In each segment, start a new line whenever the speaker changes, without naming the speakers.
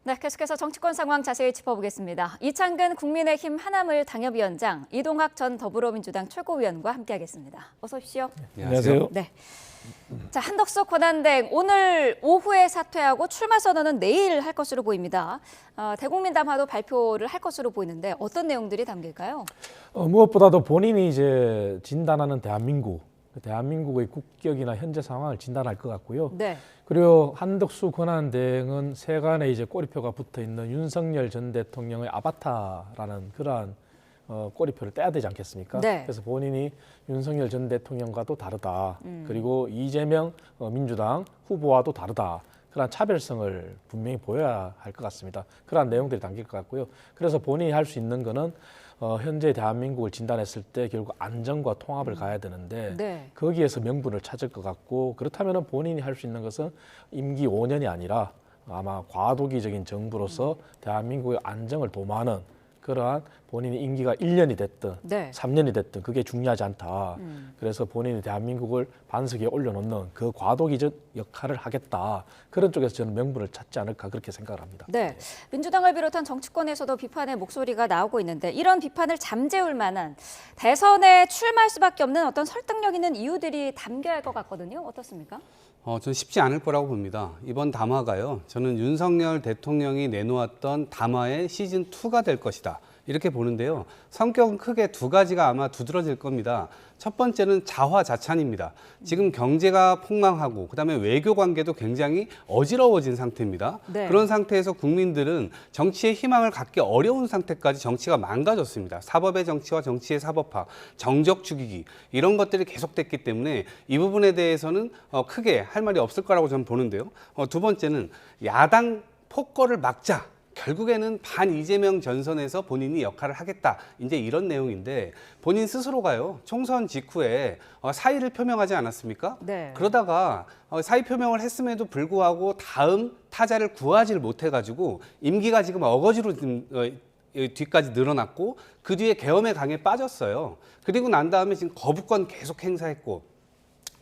네, 계속해서 정치권 상황 자세히 짚어보겠습니다. 이창근 국민의힘 하남을 당협위원장, 이동학 전 더불어민주당 최고위원과 함께하겠습니다. 어서 오십시오.
안녕하세요.
네. 자, 한덕수 권한대행 오늘 오후에 사퇴하고 출마 선언은 내일 할 것으로 보입니다. 대국민 담화도 발표를 할 것으로 보이는데 어떤 내용들이 담길까요?
무엇보다도 본인이 이제 진단하는 대한민국의 국격이나 현재 상황을 진단할 것 같고요.
네.
그리고 한덕수 권한대행은 세간에 이제 꼬리표가 붙어 있는 윤석열 전 대통령의 아바타라는 그러한 꼬리표를 떼야 되지 않겠습니까?
네.
그래서 본인이 윤석열 전 대통령과도 다르다. 그리고 이재명 민주당 후보와도 다르다. 그런 차별성을 분명히 보여야 할 것 같습니다. 그러한 내용들이 담길 것 같고요. 그래서 본인이 할 수 있는 거는 현재 대한민국을 진단했을 때 결국 안정과 통합을 가야 되는데
네.
거기에서 명분을 찾을 것 같고, 그렇다면 본인이 할 수 있는 것은 임기 5년이 아니라 아마 과도기적인 정부로서 대한민국의 안정을 도모하는 그러한 본인의 임기가 1년이 됐든
네.
3년이 됐든 그게 중요하지 않다. 그래서 본인이 대한민국을 반석에 올려놓는 그 과도기적 역할을 하겠다. 그런 쪽에서 저는 명분을 찾지 않을까 그렇게 생각을 합니다.
네. 민주당을 비롯한 정치권에서도 비판의 목소리가 나오고 있는데 이런 비판을 잠재울 만한 대선에 출마할 수밖에 없는 어떤 설득력 있는 이유들이 담겨야 할 것 같거든요. 어떻습니까?
저는 쉽지 않을 거라고 봅니다. 이번 담화가요, 저는 윤석열 대통령이 내놓았던 담화의 시즌2가 될 것이다, 이렇게 보는데요. 성격은 크게 두 가지가 아마 두드러질 겁니다. 첫 번째는 자화자찬입니다. 지금 경제가 폭망하고 그다음에 외교 관계도 굉장히 어지러워진 상태입니다.
네.
그런 상태에서 국민들은 정치에 희망을 갖기 어려운 상태까지 정치가 망가졌습니다. 사법의 정치와 정치의 사법화, 정적 죽이기, 이런 것들이 계속됐기 때문에 이 부분에 대해서는 크게 할 말이 없을 거라고 저는 보는데요. 두 번째는 야당 폭거를 막자. 결국에는 반 이재명 전선에서 본인이 역할을 하겠다, 이제 이런 내용인데, 본인 스스로가요, 총선 직후에 사의를 표명하지 않았습니까?
네.
그러다가 사의 표명을 했음에도 불구하고 다음 타자를 구하지를 못해가지고 임기가 지금 어거지로 뒤까지 늘어났고, 그 뒤에 계엄의 강에 빠졌어요. 그리고 난 다음에 지금 거부권 계속 행사했고,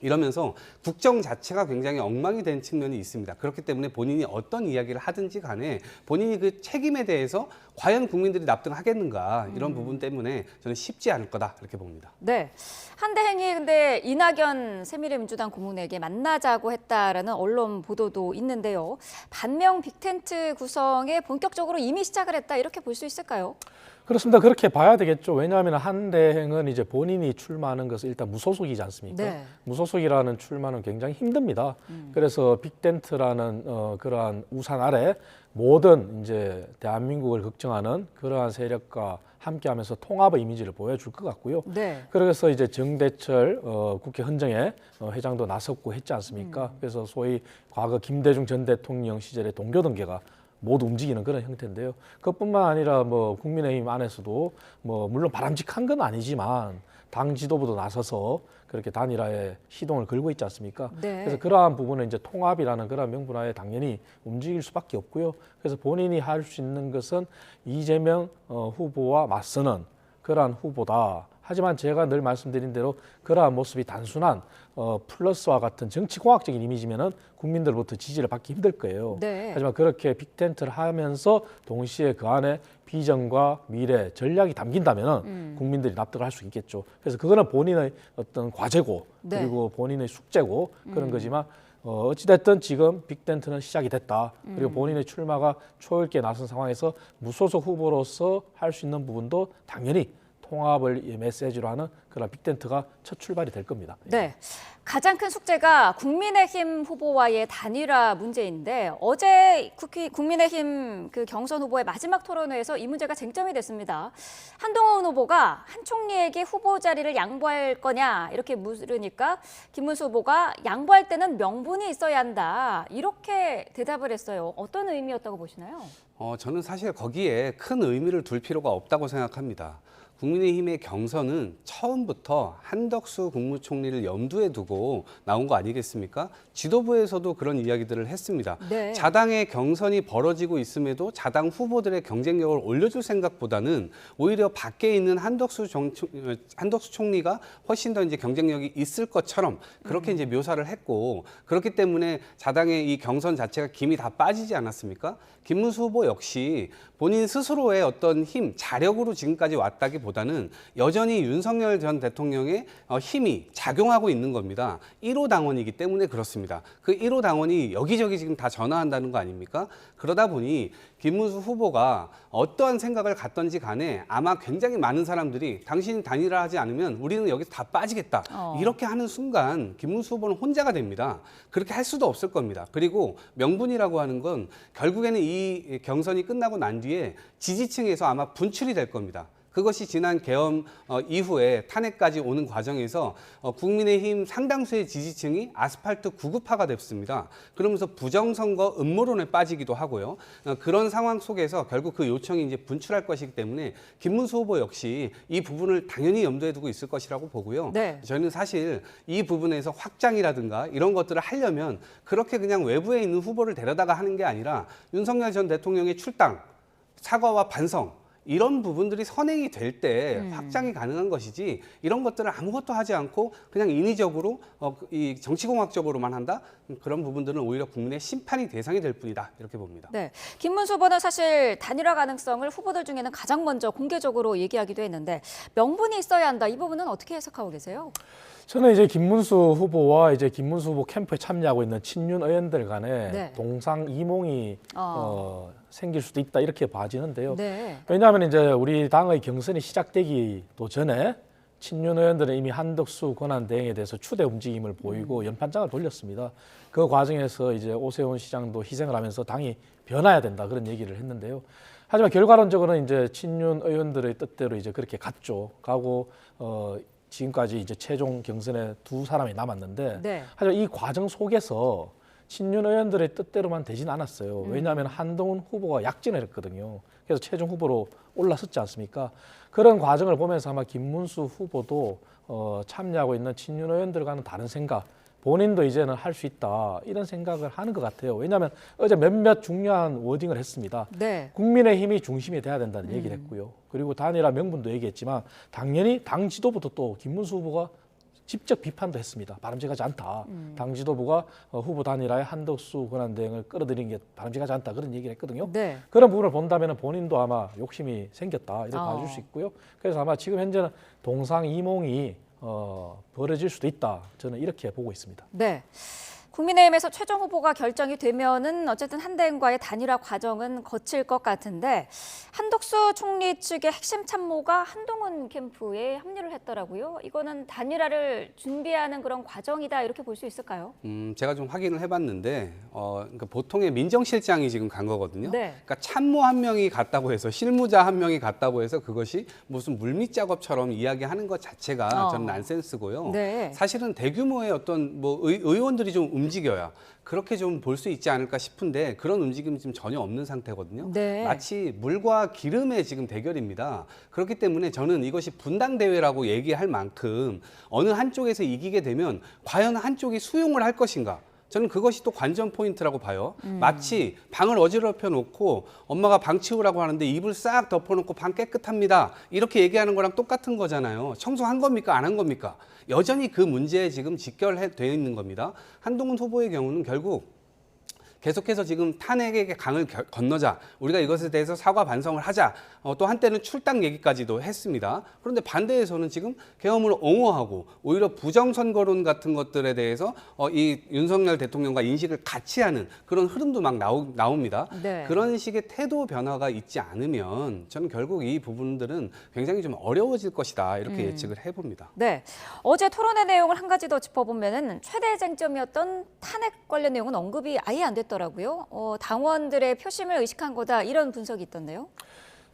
이러면서 국정 자체가 굉장히 엉망이 된 측면이 있습니다. 그렇기 때문에 본인이 어떤 이야기를 하든지 간에 본인이 그 책임에 대해서 과연 국민들이 납득하겠는가, 이런 부분 때문에 저는 쉽지 않을 거다, 이렇게 봅니다.
네. 한대행이 근데 이낙연 새미래민주당 고문에게 만나자고 했다라는 언론 보도도 있는데요. 반명 빅텐트 구성에 본격적으로 이미 시작을 했다, 이렇게 볼 수 있을까요?
그렇습니다. 그렇게 봐야 되겠죠. 왜냐하면 한대행은 이제 본인이 출마하는 것은 일단 무소속이지 않습니까?
네.
무소속이라는 출마는 굉장히 힘듭니다. 그래서 빅텐트라는 그러한 우산 아래 모든 이제 대한민국을 걱정하는 그러한 세력과 함께하면서 통합의 이미지를 보여줄 것 같고요.
네.
그래서 이제 정대철 국회 헌정회 회장도 나섰고 했지 않습니까? 그래서 소위 과거 김대중 전 대통령 시절의 동교동계가 모두 움직이는 그런 형태인데요. 그것뿐만 아니라 뭐 국민의힘 안에서도 뭐 물론 바람직한 건 아니지만 당 지도부도 나서서 그렇게 단일화에 시동을 걸고 있지 않습니까?
네.
그래서 그러한 부분은 이제 통합이라는 그런 명분하에 당연히 움직일 수밖에 없고요. 그래서 본인이 할 수 있는 것은 이재명 후보와 맞서는 그러한 후보다. 하지만 제가 늘 말씀드린 대로 그러한 모습이 단순한 플러스와 같은 정치공학적인 이미지면은 국민들로부터 지지를 받기 힘들 거예요.
네.
하지만 그렇게 빅텐트를 하면서 동시에 그 안에 비전과 미래, 전략이 담긴다면은 국민들이 납득을 할 수 있겠죠. 그래서 그거는 본인의 어떤 과제고,
네.
그리고 본인의 숙제고 그런 거지만 어찌됐든 지금 빅텐트는 시작이 됐다. 그리고 본인의 출마가 초읽기에 나선 상황에서 무소속 후보로서 할 수 있는 부분도 당연히 통합을 메시지로 하는 그런 빅텐트가 첫 출발이 될 겁니다.
네. 가장 큰 숙제가 국민의힘 후보와의 단일화 문제인데 어제 국민의힘 그 경선 후보의 마지막 토론회에서 이 문제가 쟁점이 됐습니다. 한동훈 후보가 한 총리에게 후보 자리를 양보할 거냐 이렇게 물으니까 김문수 후보가 양보할 때는 명분이 있어야 한다, 이렇게 대답을 했어요. 어떤 의미였다고 보시나요?
저는 사실 거기에 큰 의미를 둘 필요가 없다고 생각합니다. 국민의힘의 경선은 처음부터 한덕수 국무총리를 염두에 두고 나온 거 아니겠습니까? 지도부에서도 그런 이야기들을 했습니다.
네.
자당의 경선이 벌어지고 있음에도 자당 후보들의 경쟁력을 올려줄 생각보다는 오히려 밖에 있는 한덕수 총리가 훨씬 더 이제 경쟁력이 있을 것처럼 그렇게 이제 묘사를 했고, 그렇기 때문에 자당의 이 경선 자체가 김이 다 빠지지 않았습니까? 김문수 후보 역시 본인 스스로의 어떤 힘, 자력으로 지금까지 왔다기보다는 여전히 윤석열 전 대통령의 힘이 작용하고 있는 겁니다. 1호 당원이기 때문에 그렇습니다. 그 1호 당원이 여기저기 지금 다 전화한다는 거 아닙니까? 그러다 보니 김문수 후보가 어떠한 생각을 갖던지 간에 아마 굉장히 많은 사람들이 당신이 단일화하지 않으면 우리는 여기서 다 빠지겠다. 이렇게 하는 순간 김문수 후보는 혼자가 됩니다. 그렇게 할 수도 없을 겁니다. 그리고 명분이라고 하는 건 결국에는 이 경선이 끝나고 난 뒤에 지지층에서 아마 분출이 될 겁니다. 그것이 지난 계엄 이후에 탄핵까지 오는 과정에서 국민의힘 상당수의 지지층이 아스팔트 구급화가 됐습니다. 그러면서 부정선거 음모론에 빠지기도 하고요. 그런 상황 속에서 결국 그 요청이 이제 분출할 것이기 때문에 김문수 후보 역시 이 부분을 당연히 염두에 두고 있을 것이라고 보고요.
네.
저는 사실 이 부분에서 확장이라든가 이런 것들을 하려면 그렇게 그냥 외부에 있는 후보를 데려다가 하는 게 아니라 윤석열 전 대통령의 출당, 사과와 반성, 이런 부분들이 선행이 될 때 확장이 가능한 것이지, 이런 것들을 아무것도 하지 않고 그냥 인위적으로 이 정치공학적으로만 한다? 그런 부분들은 오히려 국민의 심판이 대상이 될 뿐이다, 이렇게 봅니다.
네, 김문수 후보는 사실 단일화 가능성을 후보들 중에는 가장 먼저 공개적으로 얘기하기도 했는데 명분이 있어야 한다. 이 부분은 어떻게 해석하고 계세요?
저는 이제 김문수 후보와 이제 김문수 후보 캠프에 참여하고 있는 친윤 의원들 간에
네.
동상이몽이 생길 수도 있다, 이렇게 봐지는데요.
네.
왜냐하면 이제 우리 당의 경선이 시작되기도 전에 친윤 의원들은 이미 한덕수 권한대행에 대해서 추대 움직임을 보이고 연판장을 돌렸습니다. 그 과정에서 이제 오세훈 시장도 희생을 하면서 당이 변화해야 된다, 그런 얘기를 했는데요. 하지만 결과론적으로는 이제 친윤 의원들의 뜻대로 이제 그렇게 갔죠. 가고 지금까지 이제 최종 경선에 두 사람이 남았는데,
네.
하지만 이 과정 속에서 친윤 의원들의 뜻대로만 되진 않았어요. 왜냐하면 한동훈 후보가 약진을 했거든요. 그래서 최종 후보로 올라섰지 않습니까? 그런 과정을 보면서 아마 김문수 후보도 참여하고 있는 친윤 의원들과는 다른 생각, 본인도 이제는 할 수 있다, 이런 생각을 하는 것 같아요. 왜냐하면 어제 몇몇 중요한 워딩을 했습니다.
네.
국민의힘이 중심이 돼야 된다는 얘기를 했고요. 그리고 단일화 명분도 얘기했지만 당연히 당 지도부도 또 김문수 후보가 직접 비판도 했습니다. 바람직하지 않다. 당 지도부가 후보 단일화에 한덕수 권한대행을 끌어들이는 게 바람직하지 않다, 그런 얘기를 했거든요.
네.
그런 부분을 본다면 본인도 아마 욕심이 생겼다, 이렇게 봐줄 수 있고요. 그래서 아마 지금 현재는 동상이몽이 벌어질 수도 있다, 저는 이렇게 보고 있습니다.
네. 국민의힘에서 최종 후보가 결정이 되면은 어쨌든 한대행과의 단일화 과정은 거칠 것 같은데, 한덕수 총리 측의 핵심 참모가 한동훈 캠프에 합류를 했더라고요. 이거는 단일화를 준비하는 그런 과정이다, 이렇게 볼 수 있을까요?
제가 좀 확인을 해봤는데 그러니까 보통의 민정실장이 지금 간 거거든요.
네.
그러니까 참모 한 명이 갔다고 해서, 실무자 한 명이 갔다고 해서 그것이 무슨 물밑 작업처럼 이야기하는 것 자체가 저는 난센스고요.
네.
사실은 대규모의 어떤 뭐 의원들이 좀 움직여야 그렇게 좀 볼 수 있지 않을까 싶은데, 그런 움직임이 지금 전혀 없는 상태거든요.
네.
마치 물과 기름의 지금 대결입니다. 그렇기 때문에 저는 이것이 분당 대회라고 얘기할 만큼 어느 한쪽에서 이기게 되면 과연 한쪽이 수용을 할 것인가? 저는 그것이 또 관전 포인트라고 봐요. 마치 방을 어지럽혀 놓고 엄마가 방 치우라고 하는데 이불 싹 덮어놓고 방 깨끗합니다, 이렇게 얘기하는 거랑 똑같은 거잖아요. 청소한 겁니까, 안 한 겁니까? 여전히 그 문제에 지금 직결되어 있는 겁니다. 한동훈 후보의 경우는 결국 계속해서 지금 탄핵의 강을 건너자, 우리가 이것에 대해서 사과 반성을 하자, 또 한때는 출당 얘기까지도 했습니다. 그런데 반대에서는 지금 계엄을 옹호하고 오히려 부정선거론 같은 것들에 대해서 이 윤석열 대통령과 인식을 같이 하는 그런 흐름도 막 나옵니다.
네.
그런 식의 태도 변화가 있지 않으면 저는 결국 이 부분들은 굉장히 좀 어려워질 것이다, 이렇게 예측을 해봅니다.
네. 어제 토론회 내용을 한 가지 더 짚어보면은 최대 쟁점이었던 탄핵 관련 내용은 언급이 아예 안 됐더라고요. 당원들의 표심을 의식한 거다, 이런 분석이 있던데요.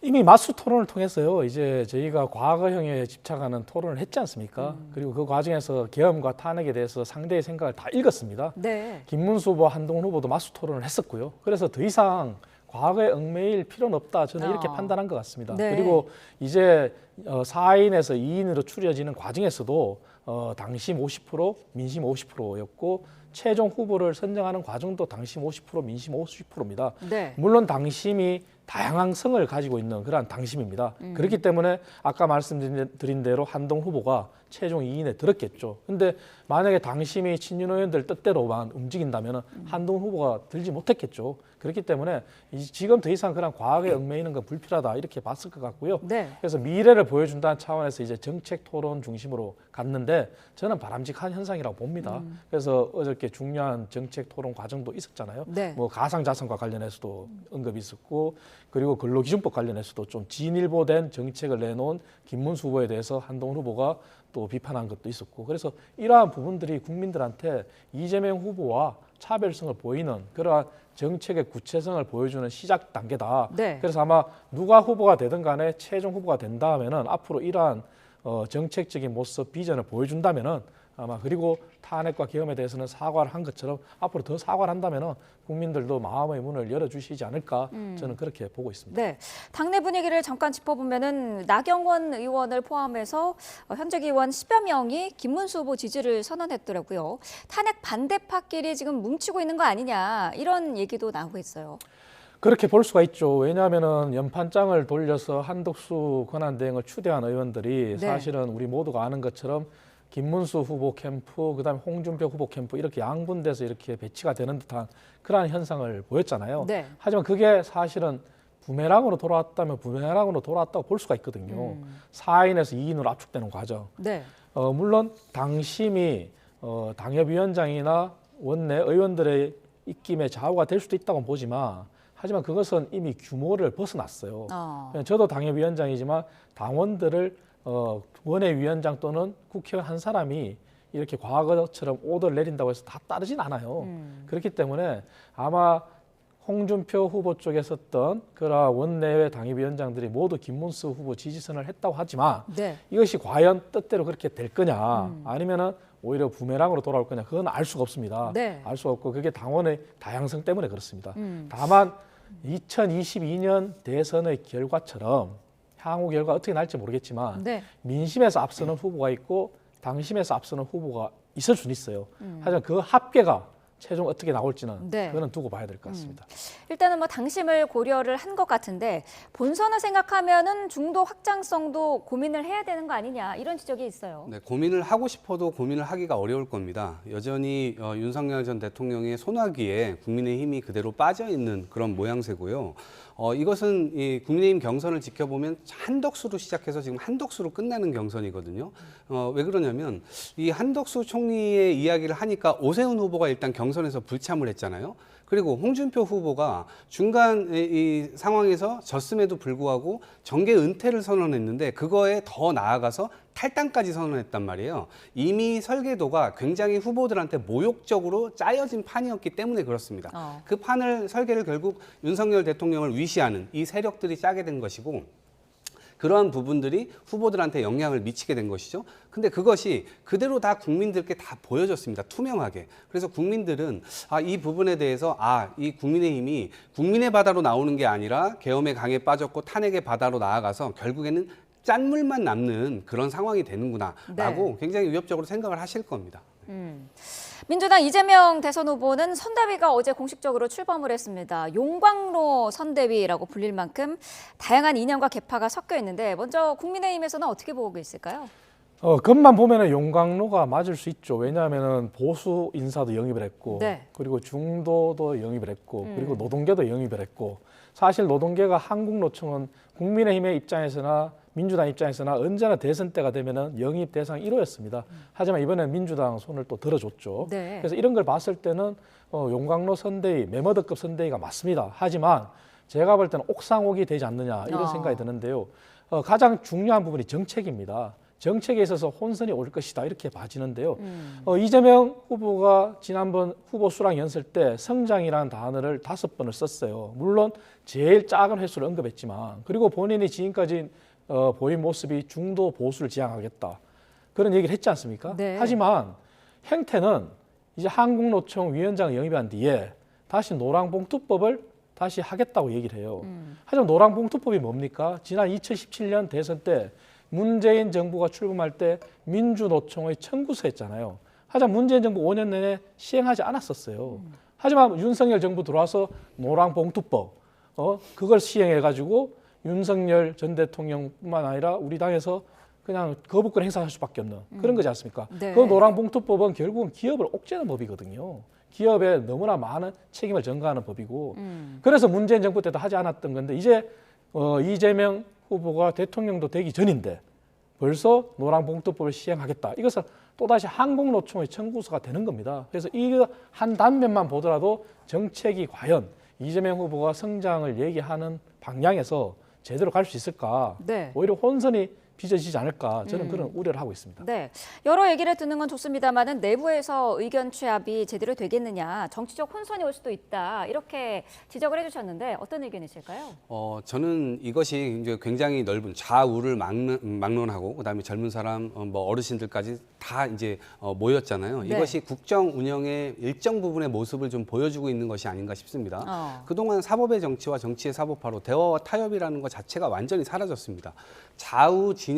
이미 맞수 토론을 통해서요, 이제 저희가 과거형에 집착하는 토론을 했지 않습니까? 그리고 그 과정에서 계엄과 탄핵에 대해서 상대의 생각을 다 읽었습니다.
네.
김문수 후보와 한동훈 후보도 맞수 토론을 했었고요. 그래서 더 이상 과거에 얽매일 필요는 없다. 저는 이렇게 판단한 것 같습니다.
네.
그리고 이제 4인에서 2인으로 추려지는 과정에서도 당심 50%, 민심 50%였고 최종 후보를 선정하는 과정도 당심 50%, 민심 50%입니다.
네.
물론 당심이 다양한 성을 가지고 있는 그러한 당심입니다. 그렇기 때문에 아까 말씀드린 대로 한동 후보가 최종 2인에 들었겠죠. 근데 만약에 당심이 친윤 의원들 뜻대로만 움직인다면 한동 후보가 들지 못했겠죠. 그렇기 때문에 지금 더 이상 그런 과거에 얽매이는 건 불필요하다 이렇게 봤을 것 같고요.
네.
그래서 미래를 보여준다는 차원에서 이제 정책 토론 중심으로 갔는데 저는 바람직한 현상이라고 봅니다. 그래서 어저께 중요한 정책 토론 과정도 있었잖아요.
네.
뭐 가상자산과 관련해서도 언급이 있었고 그리고 근로기준법 관련해서도 좀 진일보된 정책을 내놓은 김문수 후보에 대해서 한동훈 후보가 또 비판한 것도 있었고 그래서 이러한 부분들이 국민들한테 이재명 후보와 차별성을 보이는 그러한 정책의 구체성을 보여주는 시작 단계다.
네.
그래서 아마 누가 후보가 되든 간에 최종 후보가 된다면은 앞으로 이러한 정책적인 모습 비전을 보여준다면은 아마 그리고 탄핵과 계엄에 대해서는 사과를 한 것처럼 앞으로 더 사과를 한다면은 국민들도 마음의 문을 열어주시지 않을까 저는 그렇게 보고 있습니다.
네, 당내 분위기를 잠깐 짚어보면은 나경원 의원을 포함해서 현직 의원 10여 명이 김문수 후보 지지를 선언했더라고요. 탄핵 반대파끼리 지금 뭉치고 있는 거 아니냐 이런 얘기도 나오고 있어요.
그렇게 볼 수가 있죠. 왜냐하면은 연판장을 돌려서 한덕수 권한대행을 추대한 의원들이
네.
사실은 우리 모두가 아는 것처럼 김문수 후보 캠프, 그다음에 홍준표 후보 캠프 이렇게 양분돼서 이렇게 배치가 되는 듯한 그러한 현상을 보였잖아요.
네.
하지만 그게 사실은 부메랑으로 돌아왔다면 부메랑으로 돌아왔다고 볼 수가 있거든요. 4인에서 2인으로 압축되는 과정.
네.
물론 당심이 당협위원장이나 원내 의원들의 입김에 좌우가 될 수도 있다고 보지만 하지만 그것은 이미 규모를 벗어났어요. 저도 당협위원장이지만 당원들을 원외위원장 또는 국회의원 한 사람이 이렇게 과거처럼 오더를 내린다고 해서 다 따르진 않아요. 그렇기 때문에 아마 홍준표 후보 쪽에 섰던 그런 원내외 당협위원장들이 모두 김문수 후보 지지선을 했다고 하지만
네.
이것이 과연 뜻대로 그렇게 될 거냐 아니면은 오히려 부메랑으로 돌아올 거냐 그건 알 수가 없습니다.
네.
알 수가 없고 그게 당원의 다양성 때문에 그렇습니다. 다만 2022년 대선의 결과처럼 향후 결과 어떻게 날지 모르겠지만
네.
민심에서 앞서는 후보가 있고 당심에서 앞서는 후보가 있을 수는 있어요. 하지만 그 합계가 최종 어떻게 나올지는
네.
그거는 두고 봐야 될 것 같습니다.
일단은 뭐 당심을 고려를 한 것 같은데 본선을 생각하면은 중도 확장성도 고민을 해야 되는 거 아니냐 이런 지적이 있어요.
네, 고민을 하고 싶어도 고민을 하기가 어려울 겁니다. 여전히 윤석열 전 대통령의 손아귀에 국민의힘이 그대로 빠져 있는 그런 모양새고요. 이것은 이 국민의힘 경선을 지켜보면 한덕수로 시작해서 지금 한덕수로 끝나는 경선이거든요. 왜 그러냐면 이 한덕수 총리의 이야기를 하니까 오세훈 후보가 일단 경선에서 불참을 했잖아요. 그리고 홍준표 후보가 중간 이 상황에서 졌음에도 불구하고 정계 은퇴를 선언했는데 그거에 더 나아가서 탈당까지 선언했단 말이에요. 이미 설계도가 굉장히 후보들한테 모욕적으로 짜여진 판이었기 때문에 그렇습니다. 그 판을 설계를 결국 윤석열 대통령을 위시하는 이 세력들이 짜게 된 것이고 그러한 부분들이 후보들한테 영향을 미치게 된 것이죠. 근데 그것이 그대로 다 국민들께 다 보여졌습니다. 투명하게. 그래서 국민들은 이 부분에 대해서 이 국민의힘이 국민의 바다로 나오는 게 아니라 계엄의 강에 빠졌고 탄핵의 바다로 나아가서 결국에는 짠물만 남는 그런 상황이 되는구나라고
네.
굉장히 위협적으로 생각을 하실 겁니다.
민주당 이재명 대선 후보는 선대위가 어제 공식적으로 출범을 했습니다. 용광로 선대위라고 불릴 만큼 다양한 이념과 계파가 섞여 있는데 먼저 국민의힘에서는 어떻게 보고 있을까요?
겉만 보면은 용광로가 맞을 수 있죠. 왜냐하면은 보수 인사도 영입을 했고,
네.
그리고 중도도 영입을 했고, 그리고 노동계도 영입을 했고, 사실 노동계가 한국노총은 국민의힘의 입장에서나 민주당 입장에서나 언제나 대선 때가 되면은 영입 대상 1호였습니다. 하지만 이번엔 민주당 손을 또 들어줬죠.
네.
그래서 이런 걸 봤을 때는 용광로 선대위, 매머드급 선대위가 맞습니다. 하지만 제가 볼 때는 옥상옥이 되지 않느냐 이런 생각이 드는데요. 가장 중요한 부분이 정책입니다. 정책에 있어서 혼선이 올 것이다 이렇게 봐지는데요. 이재명 후보가 지난번 후보 수락 연설 때 성장이라는 단어를 5번을 썼어요. 물론 제일 작은 횟수를 언급했지만 그리고 본인이 지금까지 보인 모습이 중도 보수를 지향하겠다 그런 얘기를 했지 않습니까?
네.
하지만 행태는 이제 한국노총 위원장 영입한 뒤에 다시 노랑봉투법을 다시 하겠다고 얘기를 해요. 하지만 노란봉투법이 뭡니까? 지난 2017년 대선 때 문재인 정부가 출범할 때 민주노총의 청구서였잖아요. 하지만 문재인 정부 5년 내내 시행하지 않았었어요. 하지만 윤석열 정부 들어와서 노란봉투법 그걸 시행해가지고 윤석열 전 대통령뿐만 아니라 우리 당에서 그냥 거부권 행사할 수밖에 없는 그런 거지 않습니까?
네.
그 노란봉투법은 결국은 기업을 옥죄는 법이거든요. 기업에 너무나 많은 책임을 전가하는 법이고 그래서 문재인 정부 때도 하지 않았던 건데 이제 이재명 후보가 대통령도 되기 전인데 벌써 노란봉투법을 시행하겠다. 이것은 또다시 한국노총의 청구서가 되는 겁니다. 그래서 이 한 단면만 보더라도 정책이 과연 이재명 후보가 성장을 얘기하는 방향에서 제대로 갈 수 있을까?
네.
오히려 혼선이 빚어지지 않을까? 저는 그런 우려를 하고 있습니다.
네, 여러 얘기를 듣는 건 좋습니다만은 내부에서 의견 취합이 제대로 되겠느냐, 정치적 혼선이 올 수도 있다 이렇게 지적을 해주셨는데 어떤 의견이실까요?
저는 이것이 이제 굉장히 넓은 좌우를 막론하고 그다음에 젊은 사람, 뭐 어르신들까지 다 이제 모였잖아요.
네.
이것이 국정 운영의 일정 부분의 모습을 좀 보여주고 있는 것이 아닌가 싶습니다. 그동안 사법의 정치와 정치의 사법화로 대화와 타협이라는 것 자체가 완전히 사라졌습니다. 좌우 진영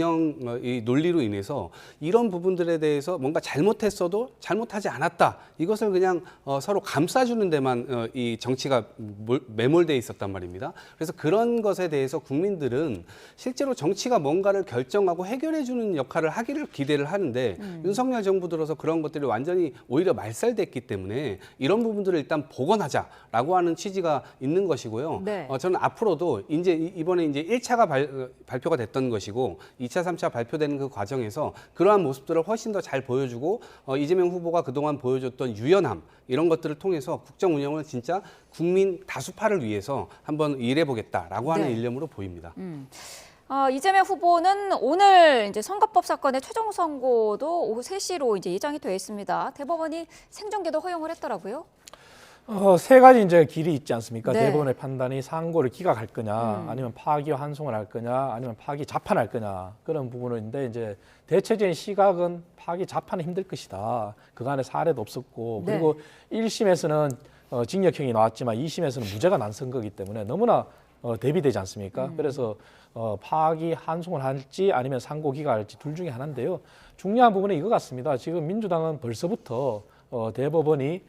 이 논리로 인해서 이런 부분들에 대해서 뭔가 잘못했어도 잘못하지 않았다. 이것을 그냥 서로 감싸주는 데만 이 정치가 매몰돼 있었단 말입니다. 그래서 그런 것에 대해서 국민들은 실제로 정치가 뭔가를 결정하고 해결해주는 역할을 하기를 기대를 하는데 윤석열 정부 들어서 그런 것들이 완전히 오히려 말살됐기 때문에 이런 부분들을 일단 복원하자라고 하는 취지가 있는 것이고요.
네.
저는 앞으로도 이제 이번에 이제 1차가 발표가 됐던 것이고 2차, 3차 발표되는 그 과정에서 그러한 모습들을 훨씬 더 잘 보여주고 이재명 후보가 그동안 보여줬던 유연함 이런 것들을 통해서 국정 운영을 진짜 국민 다수파를 위해서 한번 일해보겠다라고 하는
네.
일념으로 보입니다.
이재명 후보는 오늘 이제 선거법 사건의 최종 선고도 오후 3시로 이제 예정이 되어 있습니다. 대법원이 생중계도 허용을 했더라고요.
세 가지 이제 길이 있지 않습니까?
네.
대법원의 판단이 상고를 기각할 거냐, 아니면 파기 환송을 할 거냐, 아니면 파기 자판할 거냐 그런 부분인데 이제 대체적인 시각은 파기 자판은 힘들 것이다. 그간에 사례도 없었고
네.
그리고 1심에서는 징역형이 나왔지만 2심에서는 무죄가 난 선거이기 때문에 너무나 대비되지 않습니까? 그래서 파기 환송을 할지 아니면 상고 기각할지 둘 중에 하나인데요. 중요한 부분은 이거 같습니다. 지금 민주당은 벌써부터 대법원이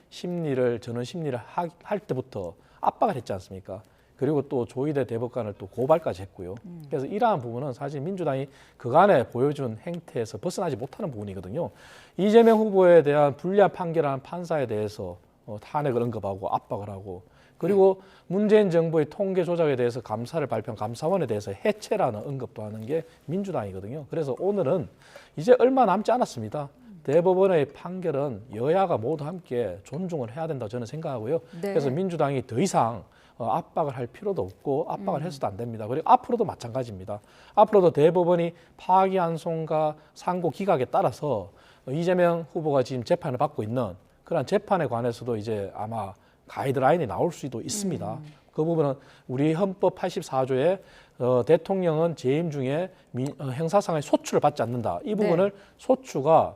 전원 심리를 할 때부터 압박을 했지 않습니까? 그리고 또 조희대 대법관을 또 고발까지 했고요. 그래서 이러한 부분은 사실 민주당이 그간에 보여준 행태에서 벗어나지 못하는 부분이거든요. 이재명 후보에 대한 불리한 판결한 판사에 대해서 탄핵을 언급하고 압박을 하고 그리고 문재인 정부의 통계 조작에 대해서 감사를 발표한 감사원에 대해서 해체라는 언급도 하는 게 민주당이거든요. 그래서 오늘은 이제 얼마 남지 않았습니다. 대법원의 판결은 여야가 모두 함께 존중을 해야 된다고 저는 생각하고요.
네.
그래서 민주당이 더 이상 압박을 할 필요도 없고 압박을 해서도 안 됩니다. 그리고 앞으로도 마찬가지입니다. 앞으로도 대법원이 파기환송과 상고 기각에 따라서 이재명 후보가 지금 재판을 받고 있는 그런 재판에 관해서도 이제 아마 가이드라인이 나올 수도 있습니다. 그 부분은 우리 헌법 84조에 대통령은 재임 중에 형사상의 소추를 받지 않는다. 이 부분을 소추가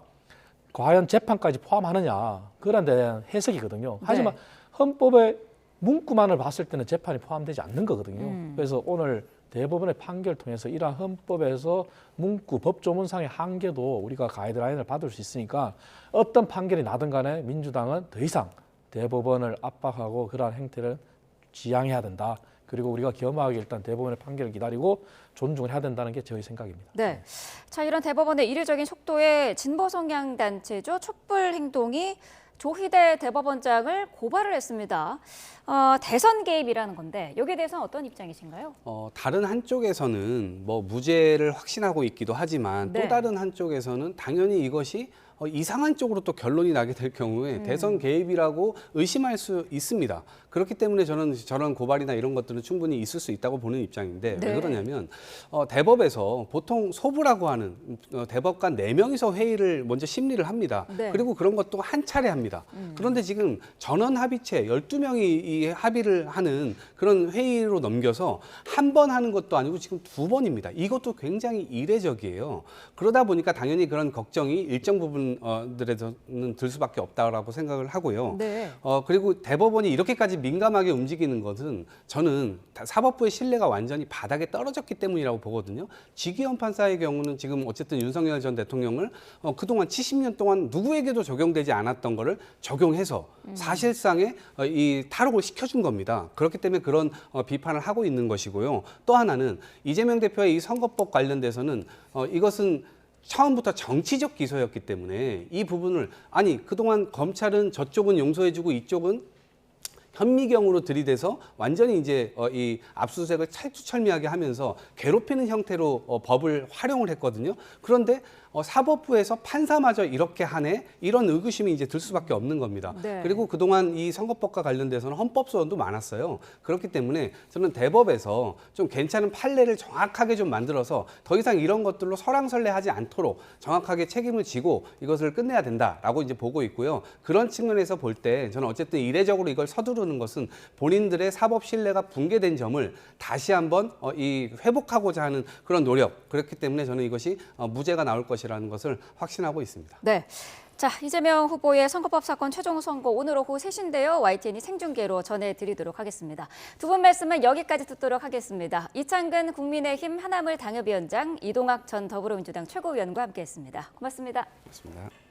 과연 재판까지 포함하느냐 그런 데 대한 해석이거든요. 하지만 헌법의 문구만을 봤을 때는 재판이 포함되지 않는 거거든요. 그래서 오늘 대법원의 판결을 통해서 이러한 헌법에서 문구, 법조문상의 한계도 우리가 가이드라인을 받을 수 있으니까 어떤 판결이 나든 간에 민주당은 더 이상 대법원을 압박하고 그러한 행태를 지양해야 된다. 그리고 우리가 겸허하게 일단 대법원의 판결을 기다리고 존중을 해야 된다는 게 저희 생각입니다.
네. 자, 이런 대법원의 이례적인 속도에 진보 성향 단체죠. 촛불 행동이 조희대 대법원장을 고발을 했습니다. 대선 개입이라는 건데 여기에 대해서는 어떤 입장이신가요?
다른 한쪽에서는 뭐 무죄를 확신하고 있기도 하지만
네.
또 다른 한쪽에서는 당연히 이것이 이상한 쪽으로 또 결론이 나게 될 경우에 대선 개입이라고 의심할 수 있습니다. 그렇기 때문에 저는 저런 고발이나 이런 것들은 충분히 있을 수 있다고 보는 입장인데
네.
왜 그러냐면 대법에서 보통 소부라고 하는 대법관 4명이서 회의를 먼저 심리를 합니다.
네.
그리고 그런 것도 한 차례 합니다. 그런데 지금 전원 합의체 12명이 이 합의를 하는 그런 회의로 넘겨서 한 번 하는 것도 아니고 지금 2번입니다. 이것도 굉장히 이례적이에요. 그러다 보니까 당연히 그런 걱정이 일정 부분 부분들에서는 들 수밖에 없다라고 생각을 하고요.
네.
그리고 대법원이 이렇게까지 민감하게 움직이는 것은 저는 사법부의 신뢰가 완전히 바닥에 떨어졌기 때문이라고 보거든요. 지기현 판사의 경우는 지금 어쨌든 윤석열 전 대통령을 그동안 70년 동안 누구에게도 적용되지 않았던 거를 적용해서 사실상의 이 탈옥을 시켜준 겁니다. 그렇기 때문에 그런 비판을 하고 있는 것이고요. 또 하나는 이재명 대표의 이 선거법 관련돼서는 이것은 처음부터 정치적 기소였기 때문에 이 부분을 아니 그동안 검찰은 저쪽은 용서해주고 이쪽은 현미경으로 들이대서 완전히 이제 이 압수수색을 찰투철미하게 하면서 괴롭히는 형태로 법을 활용을 했거든요. 그런데 사법부에서 판사마저 이렇게 하네 이런 의구심이 이제 들 수밖에 없는 겁니다.
네.
그리고 그동안 이 선거법과 관련돼서는 헌법 소원도 많았어요. 그렇기 때문에 저는 대법에서 좀 괜찮은 판례를 정확하게 좀 만들어서 더 이상 이런 것들로 설왕설래하지 않도록 정확하게 책임을 지고 이것을 끝내야 된다라고 이제 보고 있고요. 그런 측면에서 볼 때 저는 어쨌든 이례적으로 이걸 서두르는 것은 본인들의 사법 신뢰가 붕괴된 점을 다시 한번 이 회복하고자 하는 그런 노력. 그렇기 때문에 저는 이것이 무죄가 나올 것이라는 것을 확신하고 있습니다.
네. 자, 이재명 후보의 선거법 사건 최종 선고 오늘 오후 3시인데요. YTN이 생중계로 전해드리도록 하겠습니다. 두 분 말씀은 여기까지 듣도록 하겠습니다. 이창근 국민의힘 하나물 당협위원장, 이동학 전 더불어민주당 최고위원과 함께했습니다. 고맙습니다.
고맙습니다.